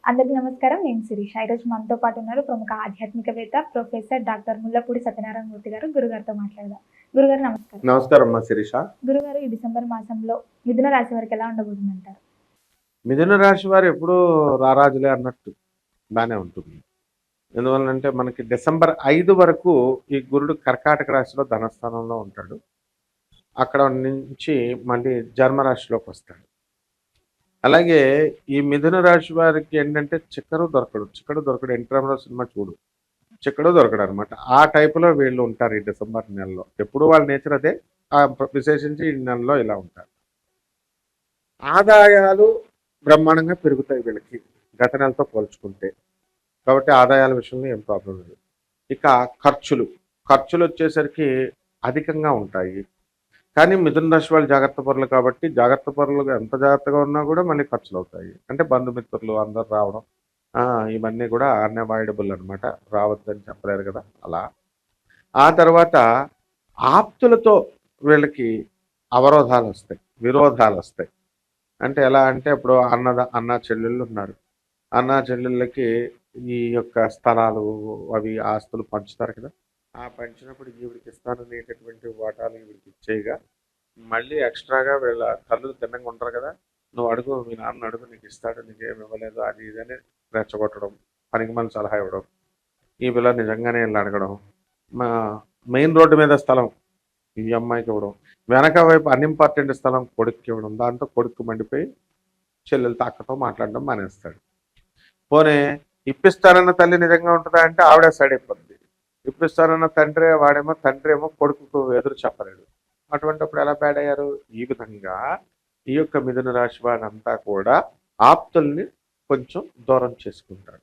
అందరికీ నమస్కారం. నేను శిరీష. ఈరోజు మనతో పాటు ఉన్నారు ప్రముఖ ఆధ్యాత్మికవేత్త ప్రొఫెసర్ డాక్టర్ ముల్లపూడి సత్యనారాయణ మూర్తి గారు. గురుగారితో మాట్లాడదాం. గురుగారు నమస్కారం. నమస్కారం అమ్మా శిరీష. గురుగారు, ఈ డిసెంబర్ మాసంలో మిథున రాశి వారికి ఎలా ఉండబోతుందంటారు? మిథున రాశి వారు ఎప్పుడూ రారాజులే అన్నట్టు బాగానే ఉంటుంది. ఎందువల్లంటే మనకి డిసెంబర్ 5 వరకు ఈ గురుడు కర్కాటక రాశిలో ధనస్థానంలో ఉంటాడు. అక్కడ నుంచి మళ్ళీ జన్మరాశిలోకి వస్తాడు. అలాగే ఈ మిథున రాశి వారికి ఏంటంటే చిక్కడు దొరకడు. ఎన్టీఆర్ సినిమా చూడు, చిక్కడు దొరకడు అనమాట. ఆ టైపులో వీళ్ళు ఉంటారు ఈ డిసెంబర్ నెలలో. ఎప్పుడు వాళ్ళ నేచర్ అదే. విశేషించి ఈ నెలలో ఇలా ఉంటారు. ఆదాయాలు బ్రహ్మాండంగా పెరుగుతాయి వీళ్ళకి గత నెలతో పోల్చుకుంటే. కాబట్టి ఆదాయాల విషయంలో ఏం ప్రాబ్లం లేదు. ఇక ఖర్చులు వచ్చేసరికి అధికంగా ఉంటాయి. కానీ మిథున రాశి వాళ్ళు జాగ్రత్త పరులు కాబట్టి జాగ్రత్త పరులుగా ఎంత జాగ్రత్తగా ఉన్నా కూడా మళ్ళీ ఖర్చులు అవుతాయి. అంటే బంధుమిత్రులు అందరు రావడం, ఇవన్నీ కూడా అన్అవాయిడబుల్ అనమాట. రావద్దని చెప్పలేరు కదా అలా. ఆ తర్వాత ఆప్తులతో వీళ్ళకి అవరోధాలు వస్తాయి, విరోధాలు వస్తాయి. అంటే ఎలా అంటే ఇప్పుడు అన్న చెల్లెళ్ళు ఉన్నారు. అన్న చెల్లెళ్ళకి ఈ యొక్క స్థలాలు అవి ఆస్తులు పంచుతారు కదా. ఆ పంచినప్పుడు ఈవిడికి ఇస్తాననేటటువంటి వాటాలు ఈవిడికి ఇచ్చేయగా మళ్ళీ ఎక్స్ట్రాగా వీళ్ళ కళ్ళు తిన్నంగా ఉంటారు కదా. నువ్వు అడుగు, మీ నాన్న అడుగు, నీకు ఇస్తాడు, నీకేమి ఇవ్వలేదు అది ఇదని రెచ్చగొట్టడం, పనికి మళ్ళీ సలహా ఇవ్వడం. ఈ పిల్ల నిజంగానే వీళ్ళు అడగడం. మా మెయిన్ రోడ్డు మీద స్థలం ఈ అమ్మాయికి ఇవ్వడం, వెనక వైపు అన్ఇంపార్టెంట్ స్థలం కొడుక్కి ఇవ్వడం. దాంతో కొడుకు మండిపోయి చెల్లెలతో అక్కతో మాట్లాడడం మానేస్తాడు. పోనీ ఇప్పిస్తానన్న తల్లి నిజంగా ఉంటుందా అంటే ఆవిడ సైడ్ అయిపోద్ది. ఇప్పిస్తానన్న తండ్రి ఏమో కొడుకుకు ఎదురు చెప్పలేడు. అటువంటిప్పుడు ఎలా బ్యాడ్ అయ్యారు? ఈ విధంగా ఈ యొక్క మిథున రాశి వారంతా కూడా ఆప్తుల్ని కొంచెం దూరం చేసుకుంటారు.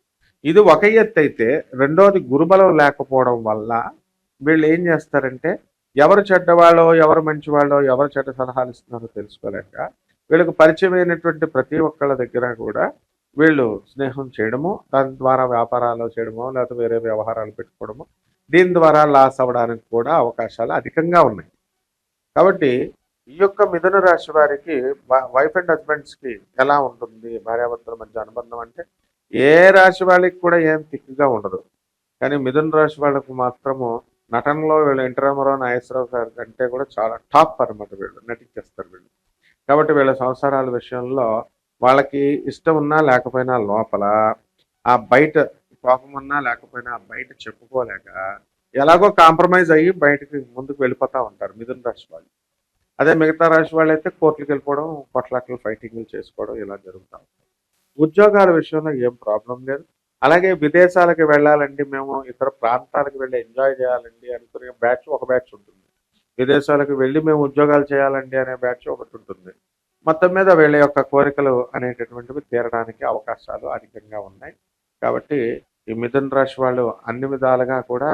ఇది ఒక ఎత్తు అయితే, రెండోది గురుబలం లేకపోవడం వల్ల వీళ్ళు ఏం చేస్తారంటే ఎవరు చెడ్డవాళ్ళో ఎవరు మంచివాళ్ళో ఎవరు చెడ్డ సలహాలు ఇస్తున్నారో తెలుసుకోలేక వీళ్ళకు పరిచయమైనటువంటి ప్రతి ఒక్కళ్ళ దగ్గర కూడా వీళ్ళు స్నేహం చేయడము, దాని ద్వారా వ్యాపారాలు చేయడమో లేకపోతే వేరే వ్యవహారాలు పెట్టుకోవడము, దీని ద్వారా లాస్ అవ్వడానికి కూడా అవకాశాలు అధికంగా ఉన్నాయి. కాబట్టి ఈ యొక్క మిథున రాశి వారికి వైఫ్ అండ్ హస్బెండ్స్కి ఎలా ఉంటుంది భార్యాభర్తల మధ్య అనుబంధం అంటే ఏ రాశి వాళ్ళకి కూడా ఏం తిక్కుగా ఉండదు. కానీ మిథున రాశి వాళ్ళకు మాత్రము నటనలో వీళ్ళు ఎన్టీఆర్ నాగేశ్వరరావు గారి కంటే కూడా చాలా టాప్ అనమాట. వీళ్ళు నటించేస్తారు వీళ్ళు. కాబట్టి వీళ్ళ సంసారాల విషయంలో వాళ్ళకి ఇష్టం ఉన్నా లేకపోయినా లోపల ఆ బయట కోపం ఉన్నా లేకపోయినా బయట చెప్పుకోలేక ఎలాగో కాంప్రమైజ్ అయ్యి బయటకి ముందుకు వెళ్ళిపోతూ ఉంటారు మిథున రాశి వాళ్ళు. అదే మిగతా రాశి వాళ్ళు అయితే కోర్టులకు వెళ్ళిపోవడం, కొట్లాటలు, ఫైటింగ్లు చేసుకోవడం ఇలా జరుగుతూ ఉంటాయి. ఉద్యోగాల విషయంలో ఏం ప్రాబ్లం లేదు. అలాగే విదేశాలకు వెళ్ళాలండి, మేము ఇతర ప్రాంతాలకు వెళ్ళి ఎంజాయ్ చేయాలండి అనుకునే ఒక బ్యాచ్ ఉంటుంది. విదేశాలకు వెళ్ళి మేము ఉద్యోగాలు చేయాలండి అనే బ్యాచ్ ఒకటి ఉంటుంది. మొత్తం మీద వీళ్ళ యొక్క కోరికలు అనేటటువంటివి తీరడానికి అవకాశాలు అధికంగా ఉన్నాయి. కాబట్టి ఈ మిథున రాశి వాళ్ళు అన్ని విధాలుగా కూడా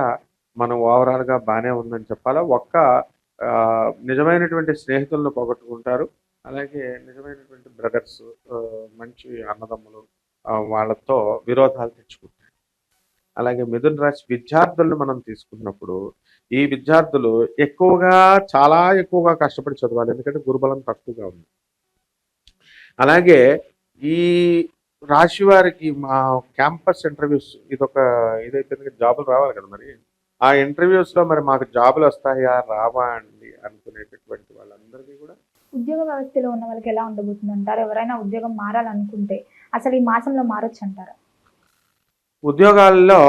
మనం ఓవరాల్గా బాగానే ఉందని చెప్పాలా. నిజమైనటువంటి స్నేహితులను పోగొట్టుకుంటారు. అలాగే నిజమైనటువంటి బ్రదర్స్, మంచి అన్నదమ్ములు వాళ్ళతో విరోధాలు తెచ్చుకుంటారు. అలాగే మిథున రాశి విద్యార్థులను మనం తీసుకున్నప్పుడు ఈ విద్యార్థులు చాలా ఎక్కువగా కష్టపడి చదవాలి. ఎందుకంటే గురుబలం తక్కువగా ఉంది. అలాగే ఈ రాశి వారికి మా క్యాంపస్ ఇంటర్వ్యూస్ ఇదైతే జాబులు రావాలి కదా. మరి ఆ ఇంటర్వ్యూస్లో మరి మాకు జాబులు వస్తాయా రావా అండి అనుకునేటటువంటి వాళ్ళందరికీ కూడా ఉద్యోగ వ్యవస్థలో ఉన్న వాళ్ళకి ఎలా ఉండబోతుంది అంటారు? ఎవరైనా ఉద్యోగం మారాలనుకుంటే అసలు ఈ మాసంలో మారొచ్చు అంటారా? ఉద్యోగాల్లో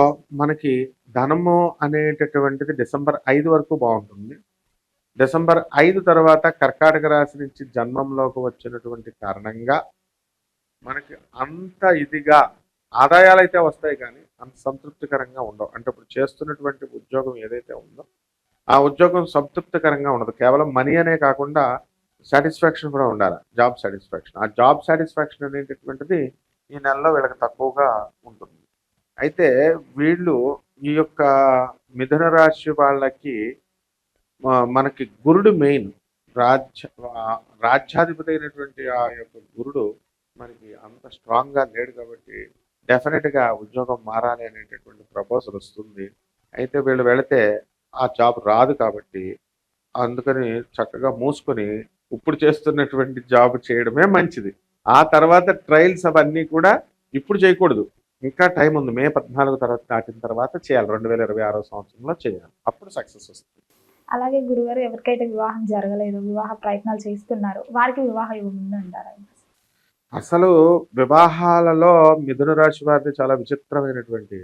మనకి ధనము అనేటటువంటిది డిసెంబర్ 5 వరకు బాగుంటుంది. డిసెంబర్ 5 తర్వాత కర్కాటక రాశి నుంచి జన్మంలోకి వచ్చినటువంటి కారణంగా మనకి అంత ఇదిగా ఆదాయాలు అయితే వస్తాయి, కానీ అంత సంతృప్తికరంగా ఉండవు. అంటే ఇప్పుడు చేస్తున్నటువంటి ఉద్యోగం ఏదైతే ఉందో ఆ ఉద్యోగం సంతృప్తికరంగా ఉండదు. కేవలం మనీ అనే కాకుండా సాటిస్ఫాక్షన్ కూడా ఉండాలి, జాబ్ సాటిస్ఫాక్షన్. ఆ జాబ్ సాటిస్ఫాక్షన్ అనేటటువంటిది ఈ నెలలో వీళ్ళకి తక్కువగా ఉంటుంది. అయితే వీళ్ళు ఈ యొక్క మిథున రాశి వాళ్ళకి మనకి గురుడు మెయిన్ రాజ్యాధిపతి అయినటువంటి ఆ యొక్క గురుడు మనకి అంత స్ట్రాంగ్గా లేడు. కాబట్టి డెఫినెట్గా ఉద్యోగం మారాలి అనేటటువంటి ప్రపోజల్ వస్తుంది. అయితే వీళ్ళు వెళితే ఆ జాబ్ రాదు. కాబట్టి అందుకని చక్కగా మూసుకొని ఇప్పుడు చేస్తున్నటువంటి జాబ్ చేయడమే మంచిది. ఆ తర్వాత ట్రయల్స్ అవన్నీ కూడా ఇప్పుడు చేయకూడదు. ఇంకా టైం ఉంది. మే 14 తర్వాత దాటిన తర్వాత చేయాలి. 2026 సంవత్సరంలో చేయాలి. అప్పుడు సక్సెస్ వస్తుంది. అలాగే గురుగారు ఎవరికైతే వివాహం జరగలేదు, వివాహ ప్రయత్నాలు చేస్తున్నారు, వారికి వివాహ యోగం ఉందంటారా? అసలు వివాహాలలో మిథున రాశి వారిది చాలా విచిత్రమైనటువంటి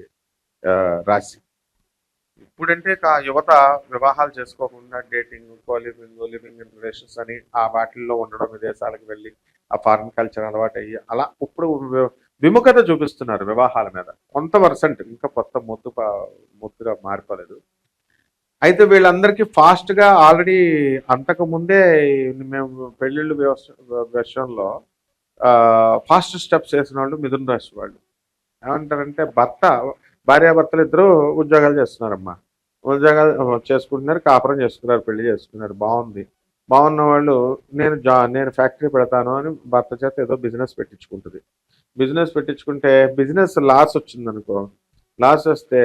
రాశి. ఇప్పుడంటే యువత వివాహాలు చేసుకోకుండా dating, coliving, living in relations అని ఆ వాటిల్లో ఉండడం, విదేశాలకు వెళ్ళి ఆ ఫారిన్ కల్చర్ అలవాటు అయ్యి అలా ఇప్పుడు విముఖత చూపిస్తున్నారు వివాహాల మీద. కొంత పర్సెంట్ ఇంకా కొత్త మొత్తుగా మారిపోలేదు. అయితే వీళ్ళందరికీ ఫాస్ట్గా ఆల్రెడీ అంతకు ముందే మేము పెళ్ళిళ్ళు విషయంలో ఫాస్ట్ స్టెప్స్ వేసిన వాళ్ళు మిథున రాశి వాళ్ళు. ఏమంటారంటే భార్యాభర్తలు ఇద్దరు ఉద్యోగాలు చేస్తున్నారమ్మా. ఉద్యోగాలు చేసుకుంటున్నారు, కాపురం చేసుకున్నారు, పెళ్లి చేసుకున్నారు, బాగున్న వాళ్ళు నేను ఫ్యాక్టరీ పెడతాను అని భర్త చేత ఏదో బిజినెస్ పెట్టించుకుంటుంది. బిజినెస్ పెట్టించుకుంటే బిజినెస్ లాస్ వచ్చింది అనుకో, లాస్ వస్తే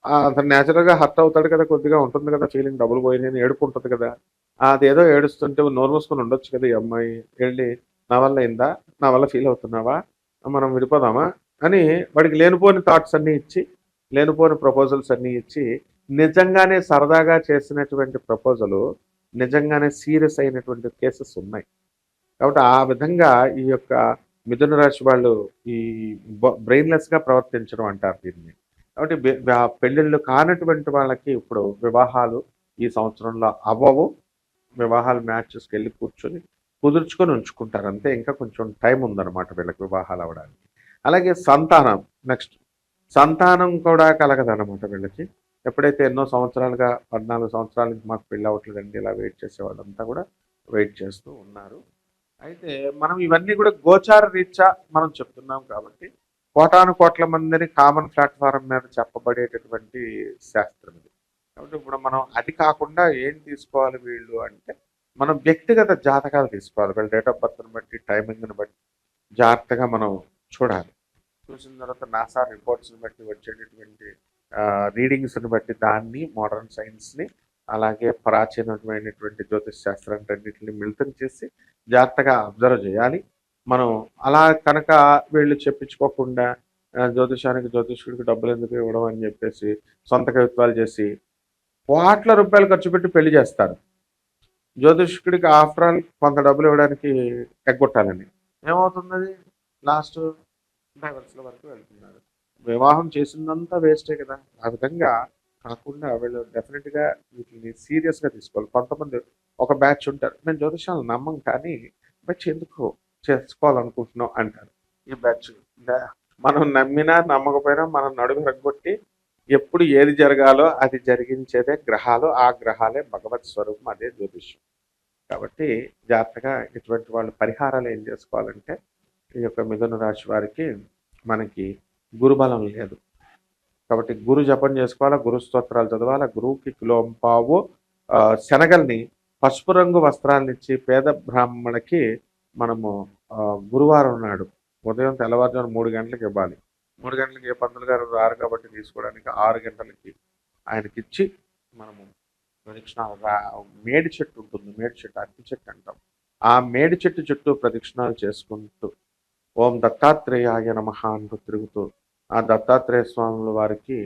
అతను న్యాచురల్గా హర్ట్ అవుతాడు కదా, కొద్దిగా ఉంటుంది కదా ఫీలింగ్, డబ్బులు పోయినాయని ఏడుపు ఉంటుంది కదా. అదేదో ఏడుస్తుంటే నోరు మూసుకొని ఉండొచ్చు కదా ఈ అమ్మాయి, వెళ్ళి నా వల్ల అయిందా, నా వల్ల ఫీల్ అవుతున్నావా, మనం విడిపోదామా అని వాడికి లేనిపోని థాట్స్ అన్నీ ఇచ్చి, లేనిపోని ప్రపోజల్స్ అన్నీ ఇచ్చి, నిజంగానే సరదాగా చేసినటువంటి ప్రపోజలు నిజంగానే సీరియస్ అయినటువంటి కేసెస్ ఉన్నాయి. కాబట్టి ఆ విధంగా ఈ యొక్క మిథున రాశి వాళ్ళు ఈ బ్రెయిన్లెస్గా ప్రవర్తించడం అంటారు దీన్ని. కాబట్టి పెళ్ళిళ్ళు కానటువంటి వాళ్ళకి ఇప్పుడు వివాహాలు ఈ సంవత్సరంలో అవ్వవు. వివాహాలు మ్యాచెస్కి వెళ్ళి కూర్చొని కుదుర్చుకొని ఉంచుకుంటారు అంతే. ఇంకా కొంచెం టైం ఉందన్నమాట వీళ్ళకి వివాహాలు అవ్వడానికి. అలాగే సంతానం, నెక్స్ట్ సంతానం కూడా కలగదన్నమాట వీళ్ళకి. ఎప్పుడైతే ఎన్నో సంవత్సరాలుగా 14 సంవత్సరాలకి మాకు పెళ్ళి అవ్వట్లేదండి ఇలా వెయిట్ చేసేవాళ్ళంతా కూడా వెయిట్ చేస్తూ ఉన్నారు. అయితే మనం ఇవన్నీ కూడా గోచార రీత్యా మనం చెప్తున్నాం కాబట్టి కోటాను కోట్ల మందిని కామన్ ప్లాట్ఫారం మీద చెప్పబడేటటువంటి శాస్త్రం ఇది. కాబట్టి ఇప్పుడు మనం అది కాకుండా ఏం తీసుకోవాలి వీళ్ళు అంటే, మనం వ్యక్తిగత జాతకాలు తీసుకోవాలి. వీళ్ళ డేట్ ఆఫ్ బర్త్ని బట్టి, టైమింగ్ని బట్టి జాగ్రత్తగా మనం చూడాలి. చూసిన తర్వాత నాసా రిపోర్ట్స్ని బట్టి వచ్చేటటువంటి రీడింగ్స్ని బట్టి దాన్ని మోడర్న్ సైన్స్ని అలాగే ప్రాచీనమైనటువంటి జ్యోతిష్ శాస్త్రాన్ని అన్నింటిని మిళితం చేసి జాగ్రత్తగా అబ్జర్వ్ చేయాలి. మనం అలా కనుక వీళ్ళు చెప్పించుకోకుండా జ్యోతిష్కుడికి డబ్బులు ఎందుకు ఇవ్వడం అని చెప్పేసి సొంత కవిత్వాలు చేసి కోట్ల రూపాయలు ఖర్చు పెట్టి పెళ్లి చేస్తారు. జ్యోతిష్కుడికి ఆఫ్టర్ ఆల్ కొంత డబ్బులు ఇవ్వడానికి ఎగ్గొట్టాలని ఏమవుతుంది, లాస్ట్ డైవర్స్ల వరకు వెళ్తున్నారు. వివాహం చేసిందంతా వేస్టే కదా. ఆ విధంగా కాకుండా వీళ్ళు డెఫినెట్గా వీటిని సీరియస్గా తీసుకోవాలి. కొంతమంది ఒక బ్యాచ్ ఉంటారు, మేము జ్యోతిషాలు నమ్మం కానీ బ్యాచ్ ఎందుకు చేసుకోవాలనుకుంటున్నాం అంటారు. ఈ బ్యాచ్ మనం నమ్మినా నమ్మకపోయినా మనం నడుము రగ్గొట్టి ఎప్పుడు ఏది జరగాలో అది జరిగించేదే గ్రహాలు, ఆ గ్రహాలే భగవత్ స్వరూపం, అదే జ్యోతిష్యం. కాబట్టి జాగ్రత్తగా ఇటువంటి వాళ్ళు పరిహారాలు ఏం చేసుకోవాలంటే, ఈ యొక్క మిథున రాశి వారికి మనకి గురుబలం లేదు కాబట్టి గురు జపం చేసుకోవాలా, గురు స్తోత్రాలు చదవాలా. గురువుకి కిలోంపావు శనగల్ని పసుపు రంగు వస్త్రాలను ఇచ్చి పేద బ్రాహ్మణకి మనము గురువారం నాడు ఉదయం తెల్లవారుజాము 3 గంటలకు ఇవ్వాలి. 3 గంటలకి ఏ పంతులు గారు రారు కాబట్టి తీసుకోవడానికి 6 గంటలకి ఆయనకిచ్చి మనము ప్రదక్షిణాలు మేడి చెట్టు ఉంటుంది, మేడి చెట్టు అరటి చెట్టు అంటాం, ఆ మేడి చెట్టు చుట్టూ ప్రదక్షిణాలు చేసుకుంటూ ఓం దత్తాత్రేయాయ నమః అంటూ తిరుగుతూ ఆ దత్తాత్రేయ స్వాముల వారికి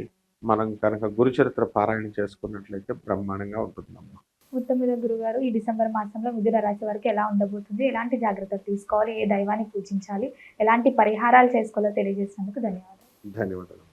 మనం కనుక గురుచరిత్ర పారాయణ చేసుకున్నట్లయితే బ్రహ్మాండంగా ఉంటుందమ్మా. మొత్తం మీద గురుగారు ఈ డిసెంబర్ మాసంలో మిథున రాశి వారికి ఎలా ఉండబోతుంది, ఎలాంటి జాగ్రత్తలు తీసుకోవాలి, ఏ దైవాన్ని పూజించాలి, ఎలాంటి పరిహారాలు చేసుకోవాలో తెలియజేసినందుకు ధన్యవాదాలు. ధన్యవాదాలు.